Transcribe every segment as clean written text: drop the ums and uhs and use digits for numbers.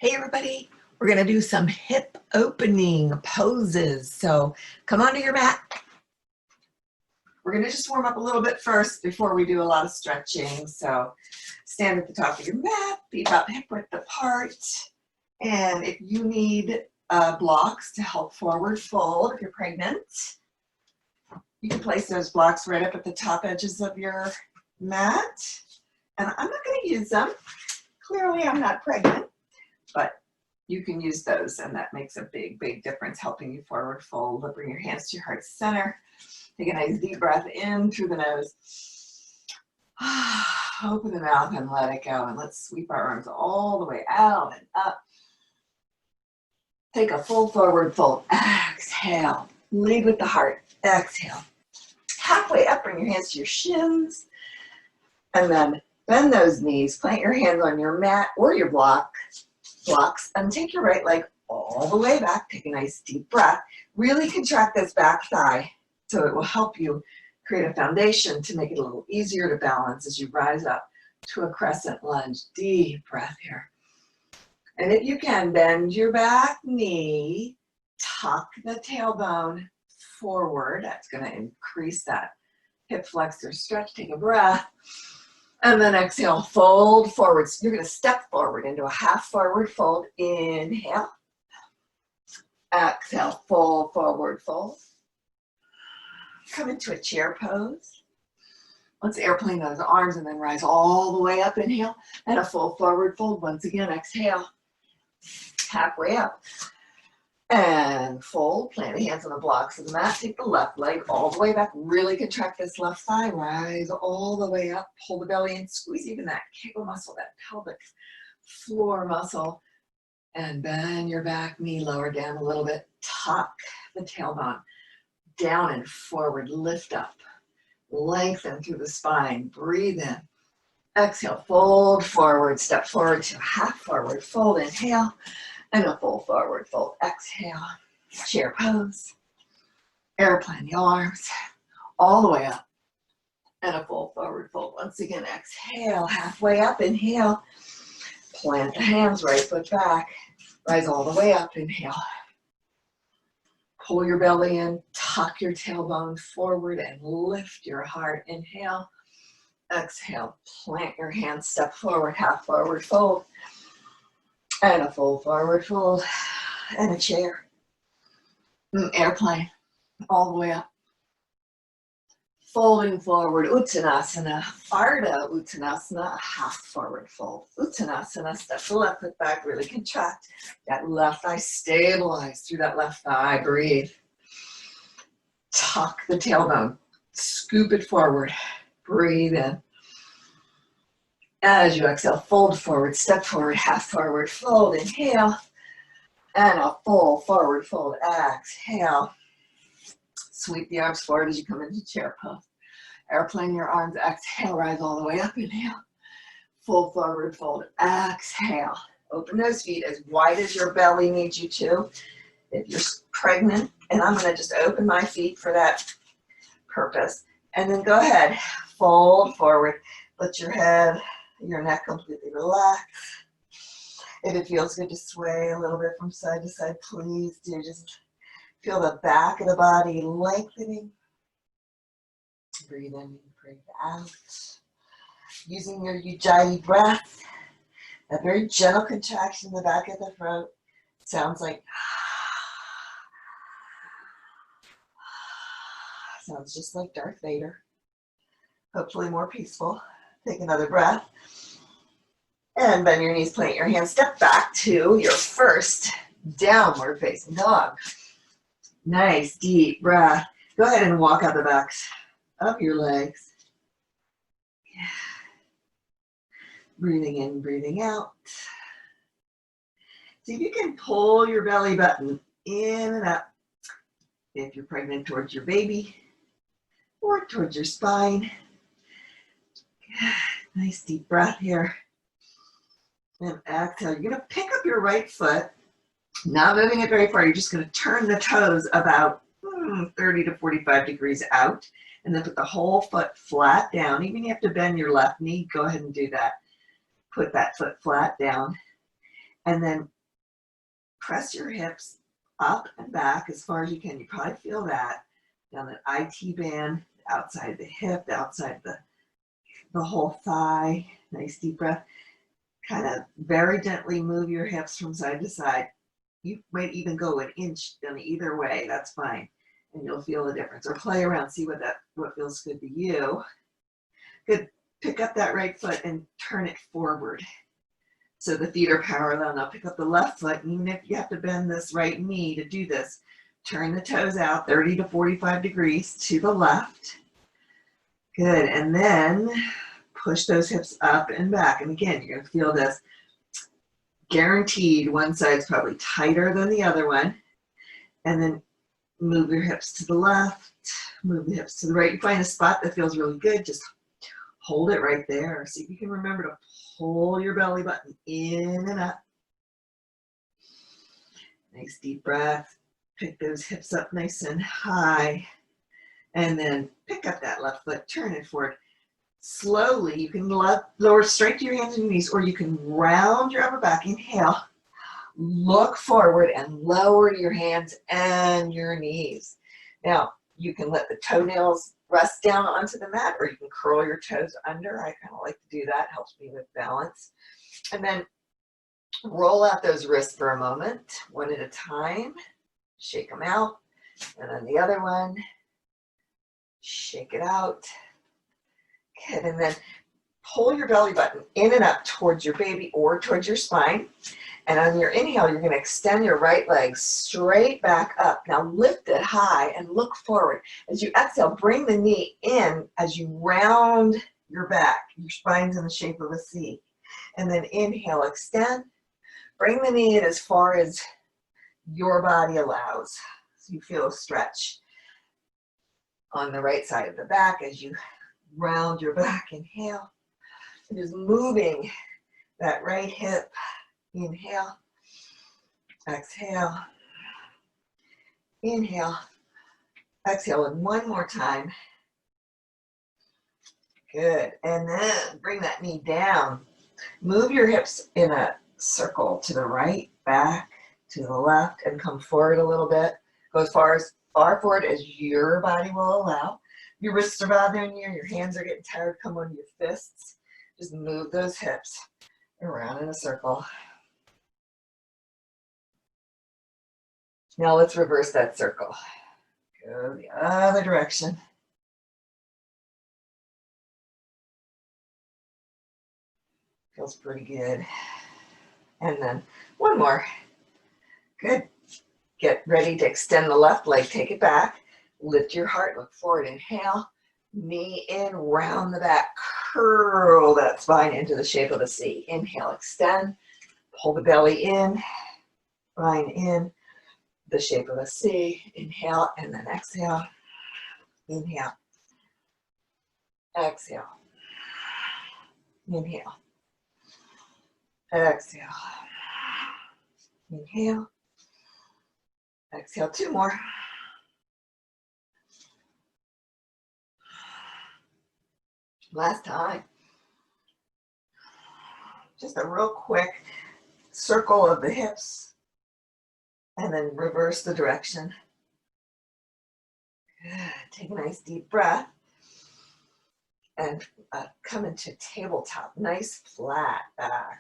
Hey everybody, we're going to do some hip opening poses. So come onto your mat. We're going to just warm up a little bit first before we do a lot of stretching. So stand at the top of your mat, be about hip width apart. And if you need blocks to help forward fold, if you're pregnant, you can place those blocks right up at the top edges of your mat. And I'm not going to use them. Clearly I'm not pregnant, but you can use those, and that makes a big, big difference, helping you forward fold. Bring your hands to your heart center. Take a nice deep breath in through the nose. Open the mouth and let it go. And let's sweep our arms all the way out and up. Take a full forward fold. Exhale. Lead with the heart. Exhale. Halfway up, bring your hands to your shins. And then bend those knees. Plant your hands on your mat or your blocks, and take your right leg all the way back. Take a nice deep breath. Really contract this back thigh so it will help you create a foundation to make it a little easier to balance as you rise up to a crescent lunge. Deep breath here. And if you can, bend your back knee, tuck the tailbone forward. That's going to increase that hip flexor stretch. Take a breath. And then exhale, fold forward. So you're going to step forward into a half forward fold. Inhale. Exhale, full forward fold. Come into a chair pose. Let's airplane those arms and then rise all the way up. Inhale. And a full forward fold. Once again, exhale. Halfway up. And fold. Plant the hands on the blocks of the mat. Take the left leg all the way back. Really contract this left thigh. Rise all the way up. Pull the belly in. Squeeze even that kegel muscle, that pelvic floor muscle. And bend your back knee lower down a little bit. Tuck the tailbone. Down and forward. Lift up. Lengthen through the spine. Breathe in. Exhale. Fold forward. Step forward to a half forward fold. Inhale. And a full forward fold. Exhale. Chair pose. Airplane the arms all the way up. And a full forward fold. Once again, exhale. Halfway up. Inhale. Plant the hands, right foot back. Rise all the way up. Inhale. Pull your belly in. Tuck your tailbone forward and lift your heart. Inhale. Exhale. Plant your hands. Step forward. Half forward fold. And a full forward fold, and a chair. Airplane, all the way up. Folding forward, Uttanasana, Ardha Uttanasana, half forward fold. Uttanasana, step the left foot back, really contract. That left thigh, stabilize through that left thigh, breathe. Tuck the tailbone, scoop it forward, breathe in. As you exhale, fold forward, step forward, half forward fold, inhale, and a full forward fold, exhale. Sweep the arms forward as you come into chair pose. Airplane your arms, exhale, rise all the way up, inhale. Full forward fold, exhale. Open those feet as wide as your belly needs you to. If you're pregnant, and I'm gonna just open my feet for that purpose. And then go ahead, fold forward, let your head, your neck completely relax. If it feels good to sway a little bit from side to side, please do. Just feel the back of the body lengthening. Breathe in, breathe out. Using your Ujjayi breath, that very gentle contraction in the back of the throat. Sounds like, sounds just like Darth Vader. Hopefully more peaceful. Take another breath. And bend your knees, plant your hands, step back to your first downward facing dog. Nice deep breath. Go ahead and walk out the backs of your legs. Yeah. Breathing in, breathing out. See if you can pull your belly button in and up. If you're pregnant, towards your baby or towards your spine. Nice deep breath here. And exhale. You're going to pick up your right foot, not moving it very far. You're just going to turn the toes about 30 to 45 degrees out, and then put the whole foot flat down. Even if you have to bend your left knee, go ahead and do that. Put that foot flat down. And then press your hips up and back as far as you can. You probably feel that down the IT band, outside the hip, outside the whole thigh. Nice deep breath. Kind of very gently move your hips from side to side. You might even go an inch in either way. That's fine. And you'll feel the difference. Or play around, see what feels good to you. Good. Pick up that right foot and turn it forward. So the feet are parallel. Now pick up the left foot, and even if you have to bend this right knee to do this, turn the toes out 30 to 45 degrees to the left. Good, and then push those hips up and back. And again, you're gonna feel this. Guaranteed one side's probably tighter than the other one. And then move your hips to the left, move the hips to the right. You find a spot that feels really good, just hold it right there. See if you can remember to pull your belly button in and up. Nice deep breath. Pick those hips up nice and high. And then pick up that left foot, turn it forward. Slowly, you can lower straight to your hands and knees, or you can round your upper back. Inhale. Look forward and lower your hands and your knees. Now, you can let the toenails rest down onto the mat, or you can curl your toes under. I kind of like to do that. Helps me with balance. And then roll out those wrists for a moment, one at a time. Shake them out. And then the other one. Shake it out. Good. And then pull your belly button in and up towards your baby or towards your spine. And on your inhale, you're going to extend your right leg straight back up. Now lift it high and look forward. As you exhale, bring the knee in as you round your back. Your spine's in the shape of a C. And then inhale, extend. Bring the knee in as far as your body allows. So you feel a stretch on the right side of the back as you round your back. Inhale. And just moving that right hip. Inhale, exhale, inhale, exhale, and one more time. Good, and then bring that knee down. Move your hips in a circle to the right, back, to the left, and come forward a little bit. Go as far forward as your body will allow. Your wrists are bothering you, your hands are getting tired, come on your fists. Just move those hips around in a circle. Now let's reverse that circle. Go the other direction. Feels pretty good. And then one more. Good. Get ready to extend the left leg. Take it back. Lift your heart. Look forward. Inhale. Knee in. Round the back. Curl that spine into the shape of a C. Inhale. Extend. Pull the belly in. Spine in. The shape of a C. Inhale and then exhale. Inhale. Exhale. Inhale. Exhale. Inhale. Exhale. Two more. Last time. Just a real quick circle of the hips. And then reverse the direction. Good. Take a nice deep breath. And come into tabletop. Nice flat back.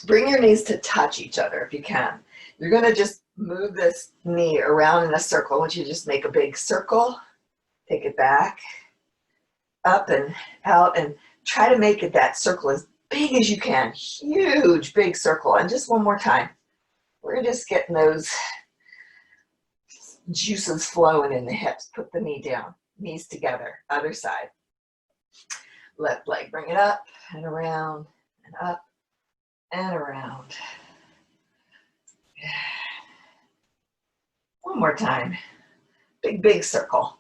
Bring your knees to touch each other if you can. You're going to just move this knee around in a circle. I want you to just make a big circle. Take it back. Up and out. And try to make it that circle as big as you can. Huge, big circle. And just one more time. We're just getting those juices flowing in the hips. Put the knee down, knees together, other side. Left leg, bring it up and around and up and around. One more time. Big, big circle.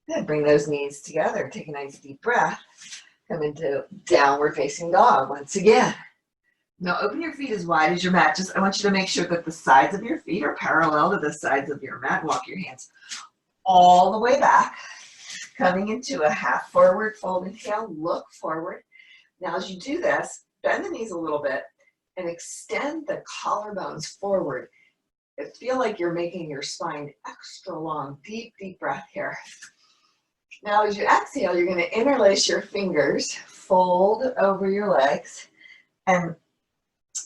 Then bring those knees together. Take a nice deep breath. Come into downward facing dog once again. Now open your feet as wide as your mat. I want you to make sure that the sides of your feet are parallel to the sides of your mat. Walk your hands all the way back. Coming into a half forward fold. Inhale, look forward. Now as you do this, bend the knees a little bit and extend the collarbones forward. Feel like you're making your spine extra long. Deep, deep breath here. Now as you exhale, you're going to interlace your fingers, fold over your legs, and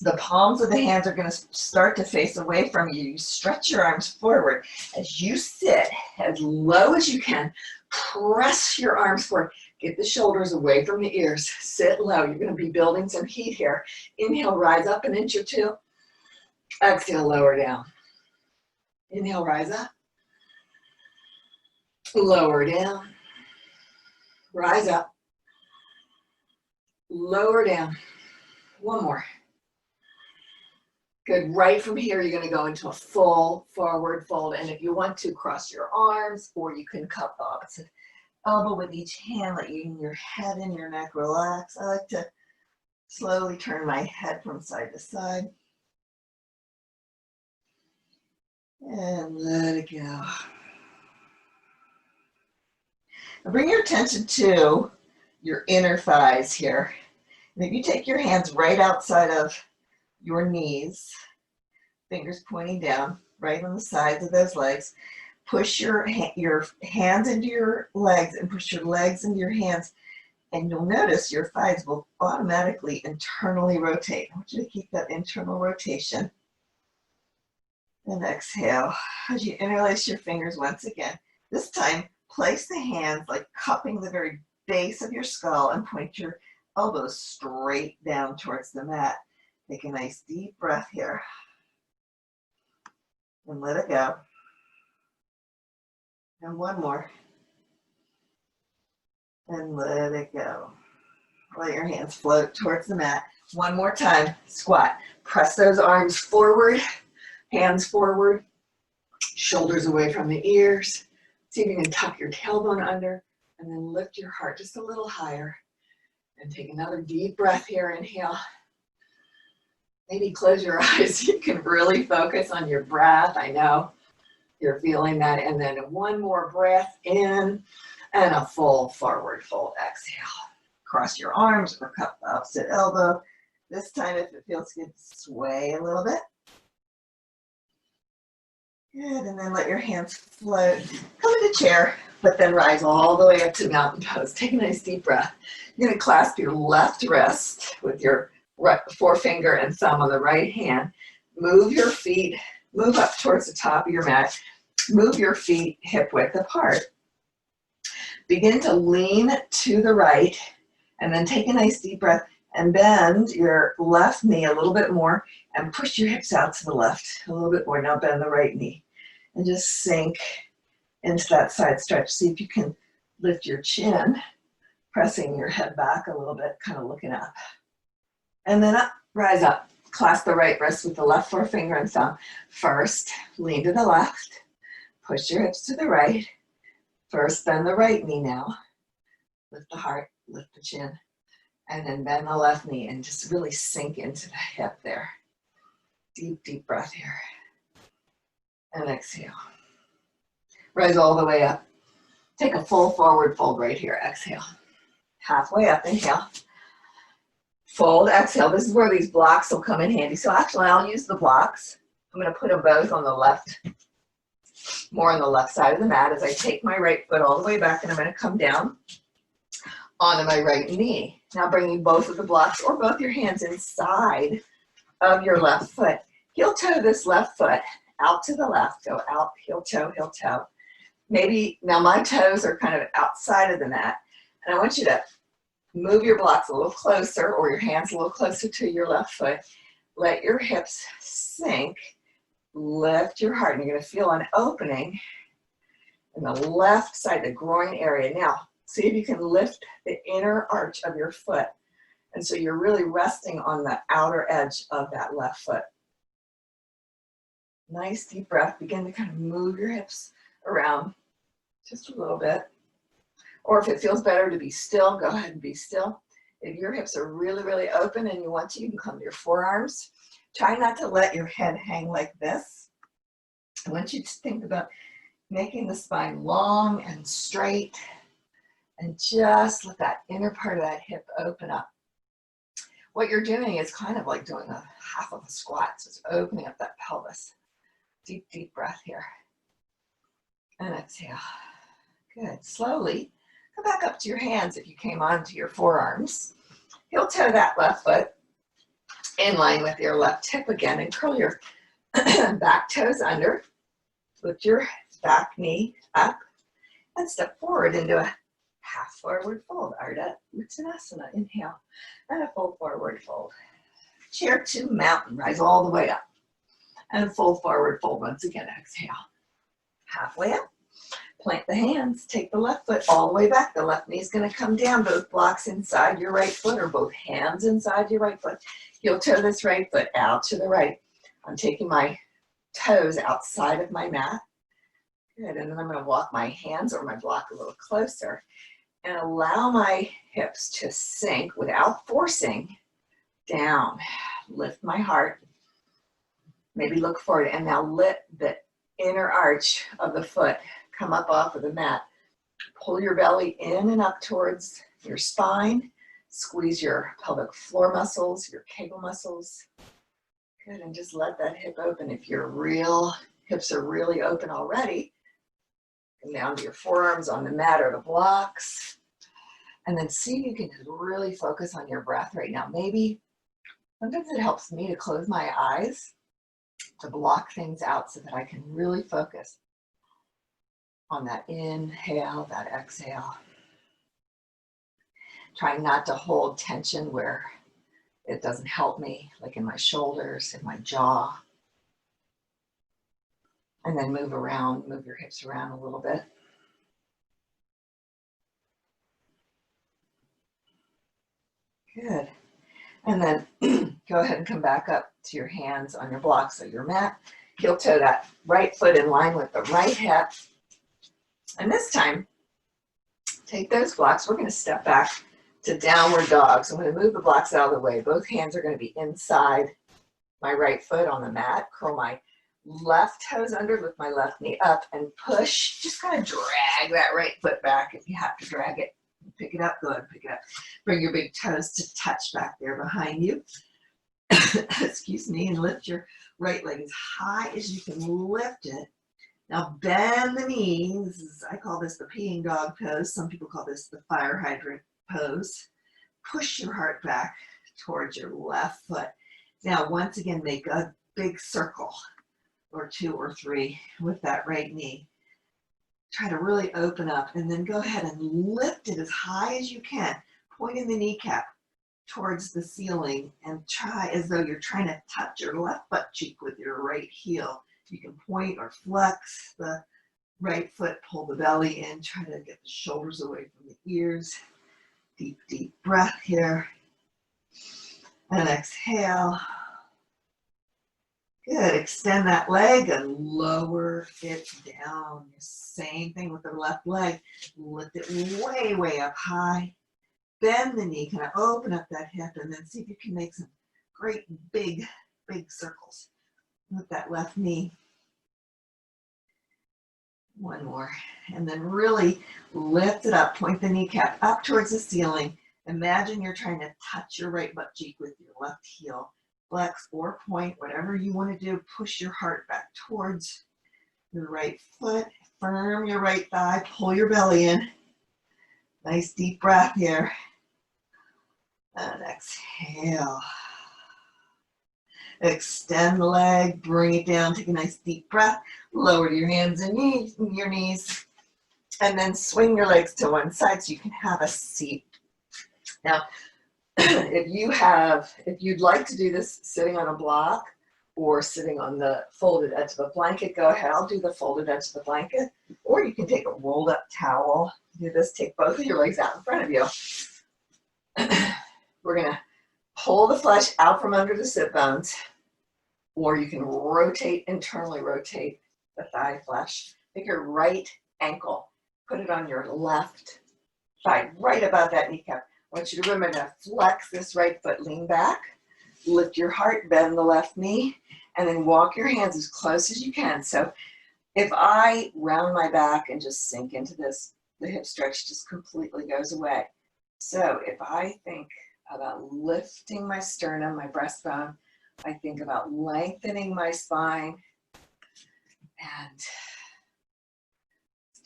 the palms of the hands are going to start to face away from you. You stretch your arms forward. As you sit as low as you can, press your arms forward. Get the shoulders away from the ears. Sit low. You're going to be building some heat here. Inhale, rise up an inch or two. Exhale, lower down. Inhale, rise up. Lower down. Rise up. Lower down. One more. Good. Right from here, you're going to go into a full forward fold. And if you want to, cross your arms, or you can cup the opposite elbow with each hand, let your head and your neck relax. I like to slowly turn my head from side to side. And let it go. Now bring your attention to your inner thighs here. And if you take your hands right outside of your knees, fingers pointing down, right on the sides of those legs, push your hands into your legs and push your legs into your hands, and you'll notice your thighs will automatically internally rotate. I want you to keep that internal rotation. And exhale as you interlace your fingers once again. This time, place the hands like cupping the very base of your skull and point your elbows straight down towards the mat. Take a nice deep breath here. And let it go. And one more. And let it go. Let your hands float towards the mat. One more time. Squat. Press those arms forward. Hands forward. Shoulders away from the ears. See if you can tuck your tailbone under. And then lift your heart just a little higher. And take another deep breath here. Inhale. Maybe close your eyes. You can really focus on your breath. I know you're feeling that. And then one more breath in and a full forward fold. Exhale. Cross your arms or cup the opposite elbow. This time, if it feels good, sway a little bit. Good. And then let your hands float. Come into chair, but then rise all the way up to mountain pose. Take a nice deep breath. You're going to clasp your left wrist with your right forefinger and thumb on the right hand. Move your feet, move up towards the top of your mat. Move your feet hip width apart. Begin to lean to the right, and then take a nice deep breath and bend your left knee a little bit more and push your hips out to the left a little bit more. Now bend the right knee and just sink into that side stretch. See if you can lift your chin, pressing your head back a little bit, kind of looking up. And then up, rise up. Clasp the right wrist with the left forefinger and thumb. First, lean to the left. Push your hips to the right. First, bend the right knee now. Lift the heart, lift the chin. And then bend the left knee and just really sink into the hip there. Deep, deep breath here. And exhale. Rise all the way up. Take a full forward fold right here. Exhale. Halfway up, inhale. Fold, exhale. This is where these blocks will come in handy. So actually, I'll use the blocks. I'm going to put them both on the left, more on the left side of the mat as I take my right foot all the way back, and I'm going to come down onto my right knee. Now bringing both of the blocks or both your hands inside of your left foot. Heel toe this left foot out to the left. Go out, heel toe, heel toe. Maybe, now my toes are kind of outside of the mat. And I want you to move your blocks a little closer, or your hands a little closer to your left foot. Let your hips sink. Lift your heart. And you're going to feel an opening in the left side, the groin area. Now, see if you can lift the inner arch of your foot. And so you're really resting on the outer edge of that left foot. Nice deep breath. Begin to kind of move your hips around just a little bit. Or if it feels better to be still, go ahead and be still. If your hips are really, really open and you want to, you can come to your forearms. Try not to let your head hang like this. I want you to think about making the spine long and straight, and just let that inner part of that hip open up. what you're doing is kind of like doing a half of a squat. So it's opening up that pelvis. Deep, deep breath here. And exhale. Good. Slowly come back up to your hands if you came onto your forearms. Heel toe that left foot in line with your left hip again and curl your back toes under. Lift your back knee up and step forward into a half forward fold. Ardha Uttanasana. Inhale and a full forward fold. Chair to mountain. Rise all the way up. And full forward fold once again. Exhale. Halfway up. Plant the hands. Take the left foot all the way back. The left knee is going to come down. Both blocks inside your right foot or both hands inside your right foot. Heel toe this right foot out to the right. I'm taking my toes outside of my mat. Good. And then I'm going to walk my hands or my block a little closer and allow my hips to sink without forcing down. Lift my heart. Maybe look forward and now lift the inner arch of the foot. Come up off of the mat. Pull your belly in and up towards your spine. Squeeze your pelvic floor muscles, your cable muscles. Good, and just let that hip open. If your hips are really open already, come down to your forearms on the mat or the blocks. And then see if you can just really focus on your breath right now. Maybe sometimes it helps me to close my eyes to block things out so that I can really focus on that inhale, that exhale. Trying not to hold tension where it doesn't help me, like in my shoulders, in my jaw. And then move around, move your hips around a little bit. Good. And then go ahead and come back up to your hands on your blocks of your mat. Heel toe that right foot in line with the right hip. And this time, take those blocks. We're going to step back to downward dog. So I'm going to move the blocks out of the way. Both hands are going to be inside my right foot on the mat. Curl my left toes under, lift my left knee up and push. Just kind of drag that right foot back if you have to drag it. Pick it up, go ahead and pick it up. Bring your big toes to touch back there behind you. Excuse me, and lift your right leg as high as you can lift it. Now bend the knees. I call this the peeing dog pose. Some people call this the fire hydrant pose. Push your heart back towards your left foot. Now once again, make a big circle or 2 or 3 with that right knee. Try to really open up and then go ahead and lift it as high as you can. Pointing the kneecap towards the ceiling and try as though you're trying to touch your left butt cheek with your right heel. You can point or flex the right foot, pull the belly in, try to get the shoulders away from the ears. Deep, deep breath here. And exhale. Good, extend that leg and lower it down. Same thing with the left leg. Lift it way, way up high. Bend the knee, kind of open up that hip and then see if you can make some great big, big circles with that left knee. One more. And then really lift it up, point the kneecap up towards the ceiling. Imagine you're trying to touch your right butt cheek with your left heel. Flex or point, whatever you want to do. Push your heart back towards your right foot. Firm your right thigh. Pull your belly in. Nice deep breath here. And exhale. Extend the leg. Bring it down. Take a nice deep breath. Lower your hands and your knees. And then swing your legs to one side so you can have a seat. Now, if you'd like to do this sitting on a block or sitting on the folded edge of a blanket, go ahead. I'll do the folded edge of the blanket. Or you can take a rolled up towel. Do this, take both of your legs out in front of you. We're going to pull the flesh out from under the sit bones. Or you can internally rotate the thigh flesh. Take your right ankle, put it on your left thigh, right above that kneecap. I want you to remember to flex this right foot, lean back, lift your heart, bend the left knee, and then walk your hands as close as you can. So if I round my back and just sink into this, the hip stretch just completely goes away. So if I think How about lifting my sternum, my breastbone? I think about lengthening my spine and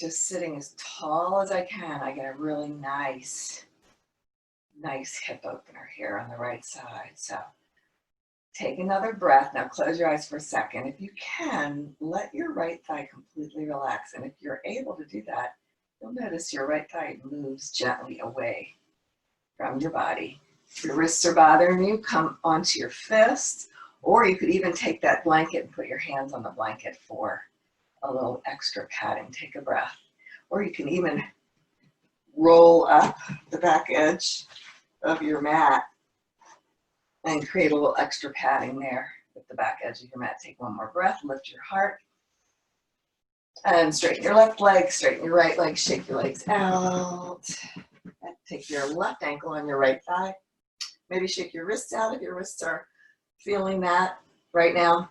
just sitting as tall as I can. I get a really nice hip opener here on the right side. So take another breath. Now close your eyes for a second. If you can, let your right thigh completely relax. And if you're able to do that, you'll notice your right thigh moves gently away from your body. If your wrists are bothering you, come onto your fist, or you could even take that blanket and put your hands on the blanket for a little extra padding. Take a breath. Or you can even roll up the back edge of your mat and create a little extra padding there with the back edge of your mat. Take one more breath, lift your heart, and straighten your left leg, straighten your right leg, shake your legs out. And take your left ankle on your right thigh. Maybe shake your wrists out if your wrists are feeling that right now.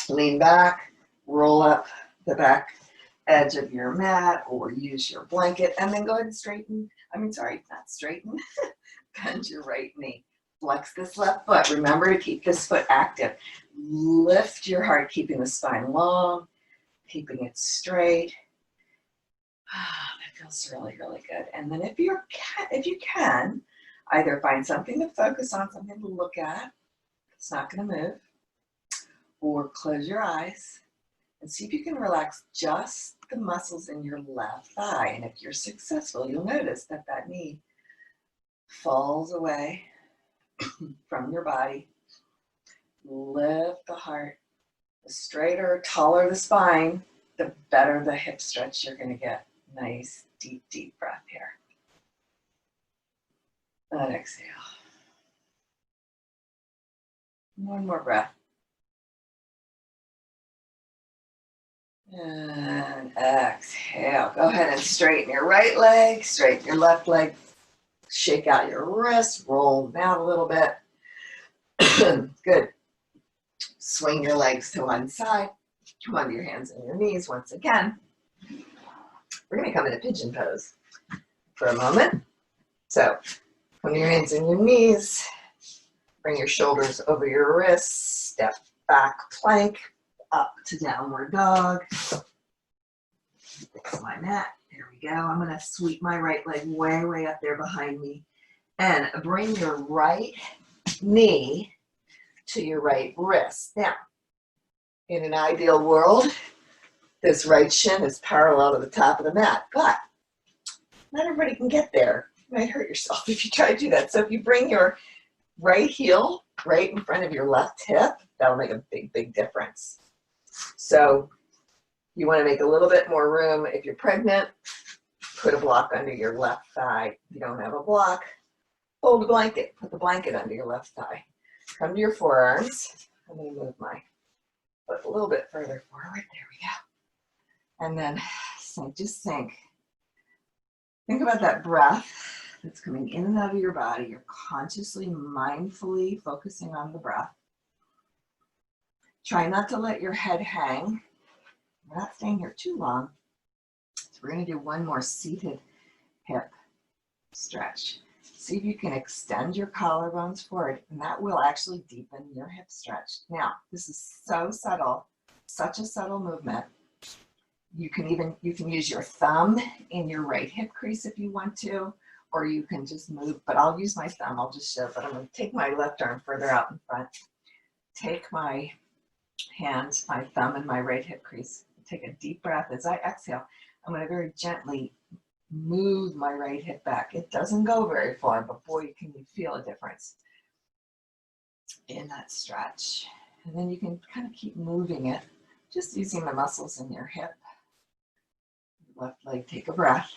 Lean back, roll up the back edge of your mat or use your blanket, and then go ahead and straighten, bend your right knee. Flex this left foot. Remember to keep this foot active. Lift your heart, keeping the spine long, keeping it straight. That feels really, really good. And then if you can, either find something to focus on, something to look at, it's not going to move, or close your eyes and see if you can relax just the muscles in your left thigh. And if you're successful, you'll notice that that knee falls away from your body. Lift the heart. The straighter, taller the spine, the better the hip stretch you're going to get. Nice, deep, deep breath here. And exhale. One more breath. And exhale. Go ahead and straighten your right leg, straighten your left leg. Shake out your wrists, roll them out a little bit. Good. Swing your legs to one side. Come onto your hands and your knees once again. We're going to come into Pigeon Pose for a moment. So come to your hands and your knees. Bring your shoulders over your wrists. Step back plank up to downward dog. Fix my mat. There we go. I'm going to sweep my right leg way, way up there behind me. And bring your right knee to your right wrist. Now, in an ideal world, this right shin is parallel to the top of the mat, but not everybody can get there. You might hurt yourself if you try to do that. So if you bring your right heel right in front of your left hip, that'll make a big, big difference. So you want to make a little bit more room. If you're pregnant, put a block under your left thigh. If you don't have a block, fold a blanket. Put the blanket under your left thigh. Come to your forearms. I'm going to move my foot a little bit further forward. There we go. And then just think about that breath that's coming in and out of your body. You're consciously, mindfully focusing on the breath. Try not to let your head hang. We're not staying here too long. So we're going to do one more seated hip stretch. See if you can extend your collarbones forward, and that will actually deepen your hip stretch. Now, this is so subtle, such a subtle movement. You can use your thumb in your right hip crease if you want to, or you can just move, but I'll use my thumb. I'll just show, but I'm going to take my left arm further out in front. Take my hand, my thumb in my right hip crease. Take a deep breath. As I exhale, I'm going to very gently move my right hip back. It doesn't go very far, but boy, can you feel a difference in that stretch. And then you can kind of keep moving it, just using the muscles in your hip. Left leg, take a breath.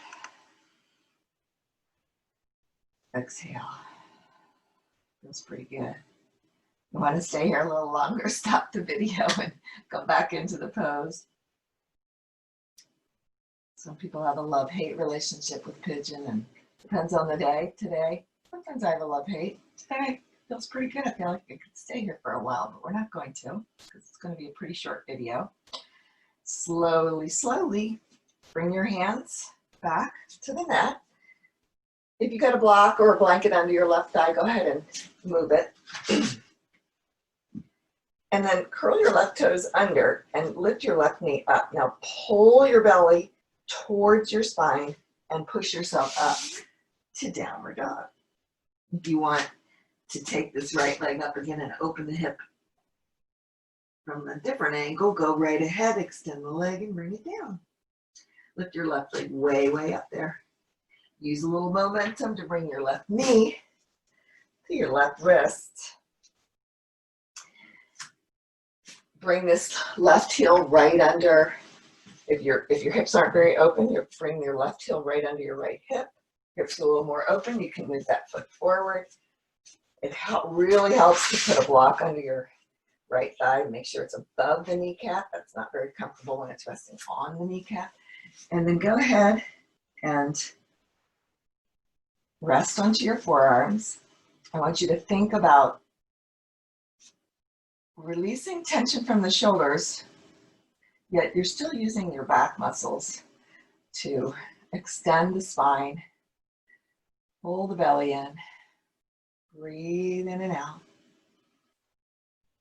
Exhale. Feels pretty good. You want to stay here a little longer, stop the video and go back into the pose. Some people have a love-hate relationship with Pigeon, and depends on the day. Today, sometimes I have a love-hate. Today feels pretty good. I feel like I could stay here for a while, but we're not going to because it's going to be a pretty short video. Slowly, slowly bring your hands back to the mat. If you got a block or a blanket under your left thigh, go ahead and move it. And then curl your left toes under and lift your left knee up. Now pull your belly towards your spine and push yourself up to downward dog. If you want to take this right leg up again and open the hip from a different angle, go right ahead, extend the leg and bring it down. Lift your left leg way, way up there. Use a little momentum to bring your left knee to your left wrist. Bring this left heel right under. If your hips aren't very open, you bring your left heel right under your right hip. Hips a little more open, you can move that foot forward. It really helps to put a block under your right thigh. Make sure it's above the kneecap. That's not very comfortable when it's resting on the kneecap. And then go ahead and rest onto your forearms. I want you to think about releasing tension from the shoulders, yet you're still using your back muscles to extend the spine. Pull the belly in. Breathe in and out.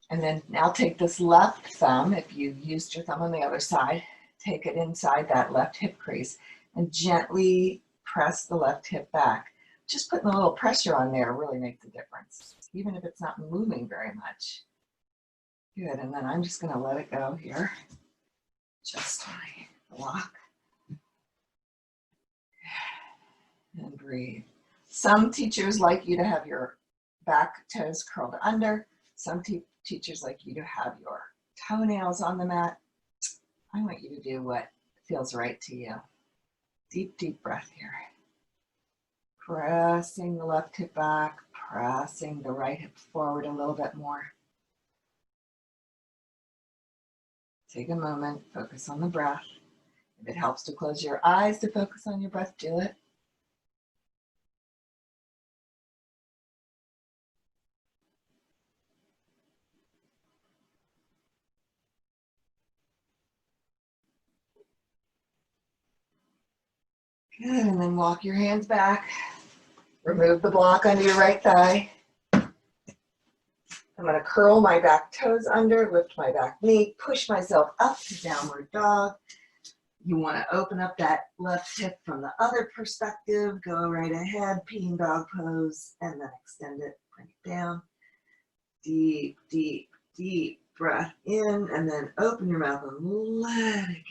And then now take this left thumb, if you used your thumb on the other side, take it inside that left hip crease and gently press the left hip back. Just putting a little pressure on there really makes a difference, even if it's not moving very much. Good, and then I'm just gonna let it go here. Just my block. And breathe. Some teachers like you to have your back toes curled under. Some teachers like you to have your toenails on the mat. I want you to do what feels right to you. Deep, deep breath here. Pressing the left hip back, pressing the right hip forward a little bit more. Take a moment, focus on the breath. If it helps to close your eyes to focus on your breath, do it. Good, and then walk your hands back. Remove the block under your right thigh. I'm going to curl my back toes under, lift my back knee, push myself up to downward dog. You want to open up that left hip from the other perspective. Go right ahead, pigeon dog pose, and then extend it, bring it down. Deep, deep, deep breath in, and then open your mouth and let it go.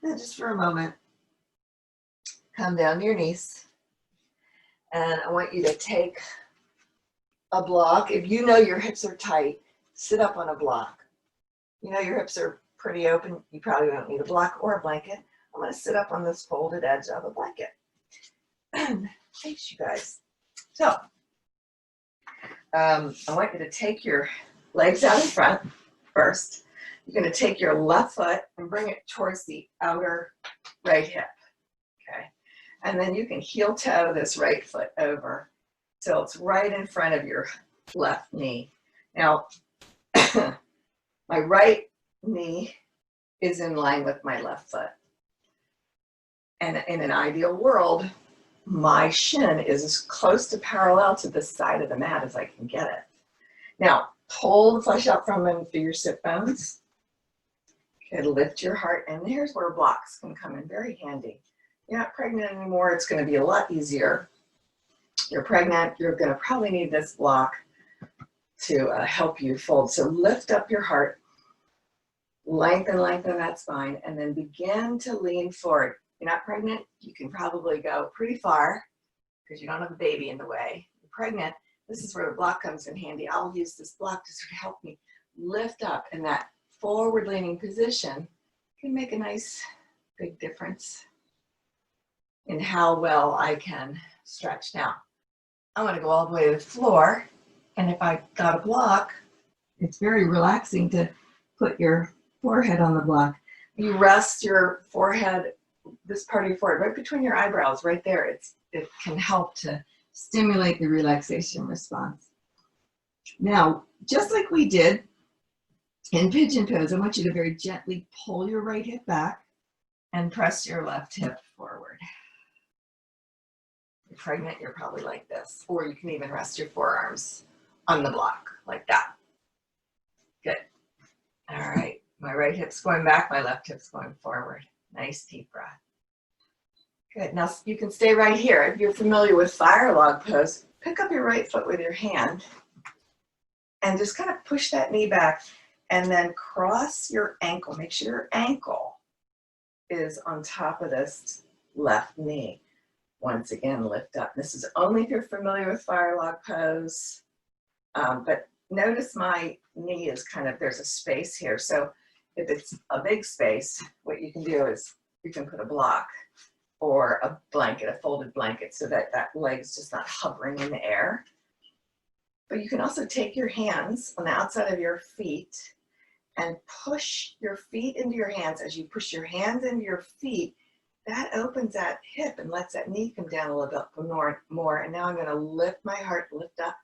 Now just for a moment, come down to your knees. And I want you to take a block. If you know your hips are tight, sit up on a block. You know your hips are pretty open, you probably don't need a block or a blanket. I'm going to sit up on this folded edge of a blanket. Thanks, you guys. So, I want you to take your legs out in front first. You're going to take your left foot and bring it towards the outer right hip. Okay. And then you can heel toe this right foot over so it's right in front of your left knee. Now, my right knee is in line with my left foot. And in an ideal world, my shin is as close to parallel to the side of the mat as I can get it. Now, pull the flesh out from under your sit bones. Okay, lift your heart, and here's where blocks can come in very handy. You're not pregnant anymore, it's going to be a lot easier. You're pregnant, you're going to probably need this block to help you fold. So lift up your heart, lengthen that spine, and then begin to lean forward. You're not pregnant, you can probably go pretty far because you don't have a baby in the way. You're pregnant, this is where the block comes in handy. I'll use this block to sort of help me lift up, and that forward leaning position can make a nice big difference in how well I can stretch. Now, I want to go all the way to the floor, and if I got a block, it's very relaxing to put your forehead on the block. You rest your forehead, this part of your forehead, right between your eyebrows, right there. It can help to stimulate the relaxation response. Now, just like we did in Pigeon Pose, I want you to very gently pull your right hip back and press your left hip forward. you're pregnant, you're probably like this. Or you can even rest your forearms on the block like that. Good. All right. My right hip's going back, my left hip's going forward. Nice deep breath. Good. Now you can stay right here. If you're familiar with fire log pose, pick up your right foot with your hand and just kind of push that knee back and then cross your ankle. Make sure your ankle is on top of this left knee. Once again, lift up. This is only if you're familiar with fire log pose, but notice my knee is kind of, there's a space here. So if it's a big space, what you can do is you can put a block or a blanket, a folded blanket, so that that leg's just not hovering in the air. But you can also take your hands on the outside of your feet and push your feet into your hands. As you push your hands into your feet, that opens that hip and lets that knee come down a little bit more. And now I'm going to lift my heart, lift up.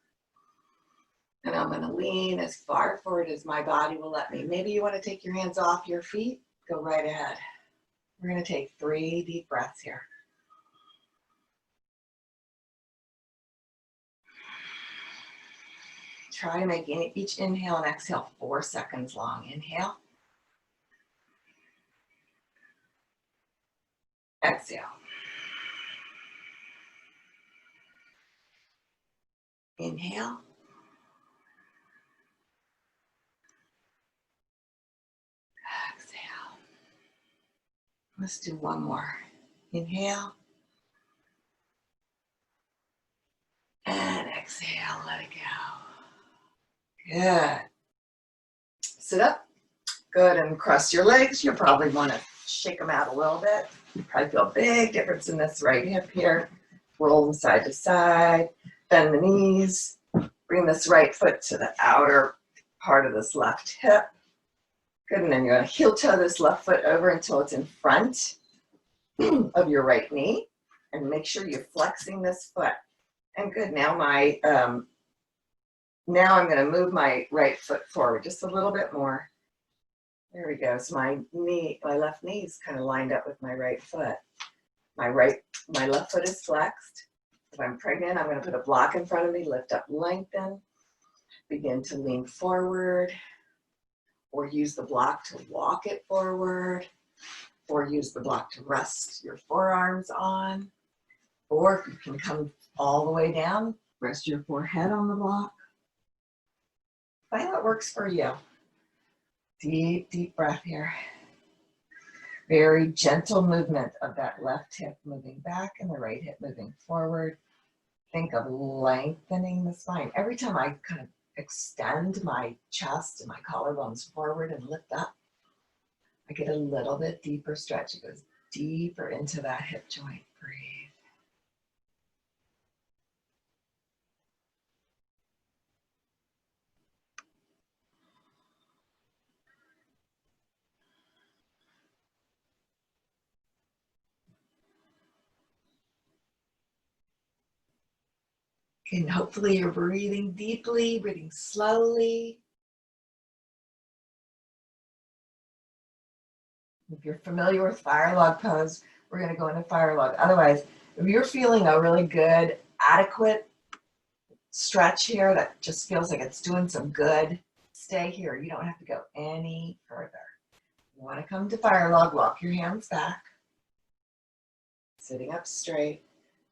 And I'm going to lean as far forward as my body will let me. Maybe you want to take your hands off your feet. Go right ahead. We're going to take 3 deep breaths here. Try to make each inhale and exhale 4 seconds long. Inhale. Exhale. Inhale. Exhale. Let's do one more. Inhale. And exhale, let it go. Good. Sit up. Good, and cross your legs. You'll probably want to shake them out a little bit. You probably feel a big difference in this right hip here. Roll them side to side. Bend the knees. Bring this right foot to the outer part of this left hip. Good, and then you're going to heel toe this left foot over until it's in front of your right knee. And make sure you're flexing this foot. And good, now now I'm going to move my right foot forward just a little bit more. There we go. So my left knee is kind of lined up with my right foot. My left foot is flexed. If I'm pregnant, I'm going to put a block in front of me, lift up, lengthen, begin to lean forward, or use the block to walk it forward, or use the block to rest your forearms on, or if you can come all the way down, rest your forehead on the block. Find what works for you. Deep, deep breath here. Very gentle movement of that left hip moving back and the right hip moving forward. Think of lengthening the spine. Every time I kind of extend my chest and my collarbones forward and lift up, I get a little bit deeper stretch. It goes deeper into that hip joint. Breathe. And hopefully you're breathing deeply, breathing slowly. If you're familiar with fire log pose, we're going to go into fire log. Otherwise, if you're feeling a really good, adequate stretch here that just feels like it's doing some good, stay here. You don't have to go any further. You want to come to fire log, walk your hands back, sitting up straight.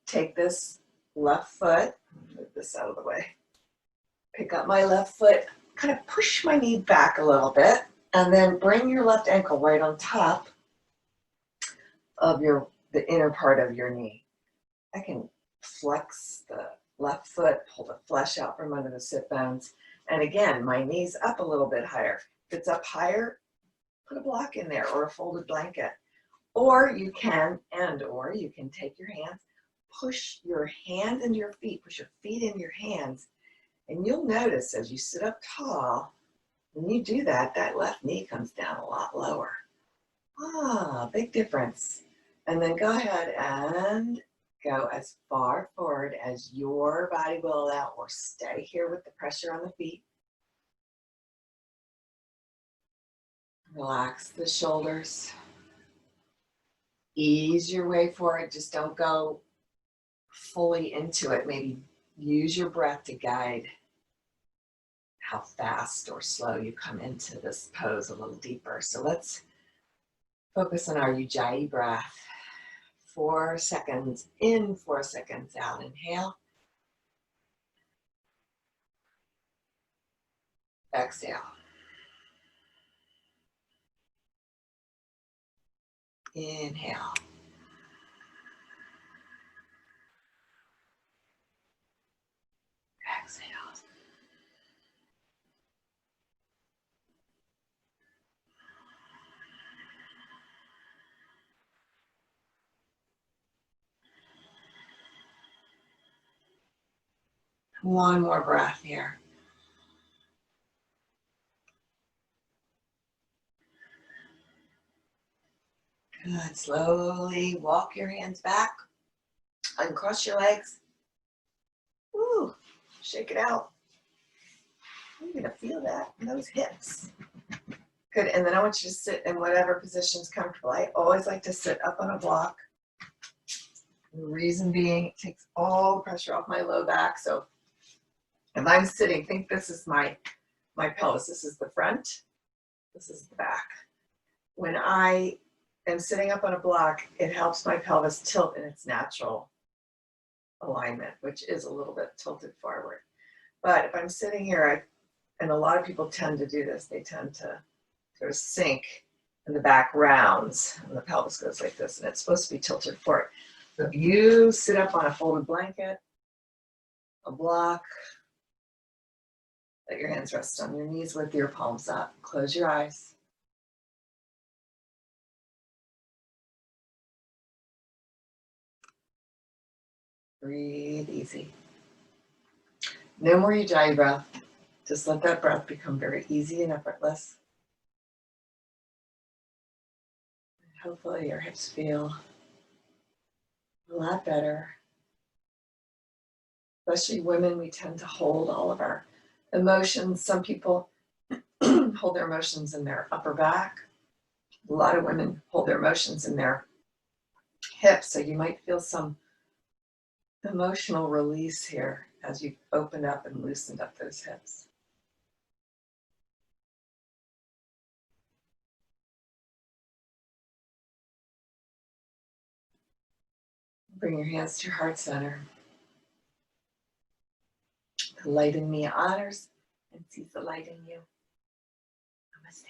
Take this left foot, move this out of the way. Pick up my left foot, kind of push my knee back a little bit, and then bring your left ankle right on top of the inner part of your knee. I can flex the left foot, pull the flesh out from under the sit bones. And again, my knee's up a little bit higher. If it's up higher, put a block in there or a folded blanket. Or you can take your hands, push your hands into your feet, push your feet into your hands. And you'll notice as you sit up tall, when you do that, that left knee comes down a lot lower. Big difference. And then go ahead and go as far forward as your body will allow, or stay here with the pressure on the feet. Relax the shoulders. Ease your way forward. Just don't go fully into it. Maybe use your breath to guide how fast or slow you come into this pose a little deeper. So let's focus on our Ujjayi breath. 4 seconds in, 4 seconds out. Inhale. Exhale. Inhale. Exhale. One more breath here. Good. Slowly walk your hands back. Uncross your legs. Woo. Shake it out. You're going to feel that in those hips. Good. And then I want you to sit in whatever position is comfortable. I always like to sit up on a block. The reason being, it takes all the pressure off my low back. So if I'm sitting, think this is my pelvis. This is the front. This is the back. When I am sitting up on a block, it helps my pelvis tilt in its natural alignment, which is a little bit tilted forward. But if I'm sitting here, and a lot of people tend to do this, they tend to sort of sink and the back rounds and the pelvis goes like this, and it's supposed to be tilted forward. So if you sit up on a folded blanket, a block, let your hands rest on your knees with your palms up. Close your eyes. Breathe easy. No more Ujjayi breath. Just let that breath become very easy and effortless. Hopefully your hips feel a lot better. Especially women, we tend to hold all of our emotions. Some people hold their emotions in their upper back. A lot of women hold their emotions in their hips. So you might feel some emotional release here as you opened up and loosened up those hips. Bring your hands to your heart center. The light in me honors and sees the light in you. Namaste.